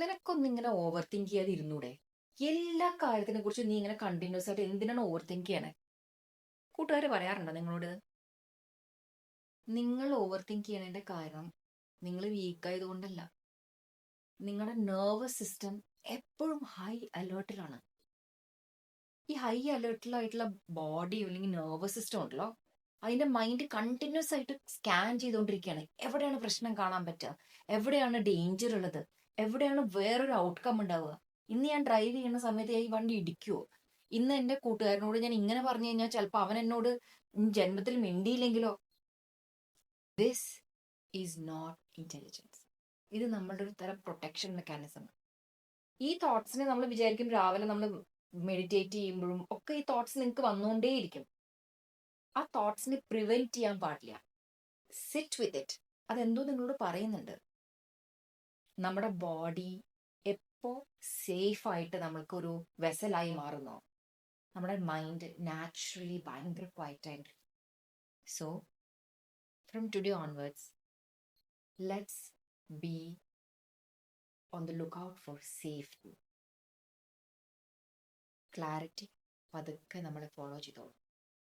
നിനക്കൊന്നും ഇങ്ങനെ over think ചെയ്യാതെ ഇരുന്നൂടെ? എല്ലാ കാര്യത്തിനെ കുറിച്ച് നീ ഇങ്ങനെ കണ്ടിന്യൂസ് ആയിട്ട് എന്തിനാണ് ഓവർ തിങ്ക് ചെയ്യണേ? കൂട്ടുകാർ പറയാറുണ്ടോ നിങ്ങളോട്? നിങ്ങൾ ഓവർ തിങ്ക് ചെയ്യണതിന്റെ കാരണം നിങ്ങൾ വീക്ക് ആയതുകൊണ്ടല്ല. നിങ്ങളുടെ നെർവസ് സിസ്റ്റം എപ്പോഴും ഹൈ അലേർട്ടിലാണ്. ഈ ഹൈ അലേർട്ടിലായിട്ടുള്ള ബോഡി അല്ലെങ്കിൽ നെർവസ് സിസ്റ്റം ഉണ്ടല്ലോ, അതിന്റെ മൈൻഡ് കണ്ടിന്യൂസ് ആയിട്ട് സ്കാൻ ചെയ്തുകൊണ്ടിരിക്കുകയാണ്. എവിടെയാണ് പ്രശ്നം കാണാൻ പറ്റുക, എവിടെയാണ് ഡേഞ്ചർ ഉള്ളത്, എവിടെയാണ് വേറൊരു ഔട്ട്കം ഉണ്ടാവുക. ഇന്ന് ഞാൻ ഡ്രൈവ് ചെയ്യുന്ന സമയത്ത് ഈ വണ്ടി ഇടിക്കുവോ, ഇന്ന് എന്റെ കൂട്ടുകാരനോട് ഞാൻ ഇങ്ങനെ പറഞ്ഞു കഴിഞ്ഞാൽ ചിലപ്പോൾ അവൻ എന്നോട് ജന്മത്തിൽ മിണ്ടിയില്ലെങ്കിലോ. This is not intelligence. ഇത് നമ്മളുടെ ഒരു തരം പ്രൊട്ടക്ഷൻ മെക്കാനിസം. ഈ തോട്ട്സിനെ നമ്മൾ വിചാരിക്കും രാവിലെ നമ്മൾ മെഡിറ്റേറ്റ് ചെയ്യുമ്പോഴും ഒക്കെ ഈ തോട്ട്സ് നിങ്ങൾക്ക് വന്നുകൊണ്ടേയിരിക്കും. ആ തോട്ട്സിനെ പ്രിവെന്റ് ചെയ്യാൻ പാടില്ല. Sit with it. അതെന്തോ നിങ്ങളോട് പറയുന്നുണ്ട്. നമ്മുടെ ബോഡി എപ്പോ സേഫ് ആയിട്ട് നമ്മൾക്കൊരു വെസലായി മാറുന്നോ, നമ്മുടെ മൈൻഡ് നാച്ചുറലി ഭയങ്കര ക്വയറ്റ് ആയിട്ട്. So from today onwards let's be on the look out for safety. Clarity പതുക്കെ നമ്മൾ ഫോളോ ചെയ്തോളൂ.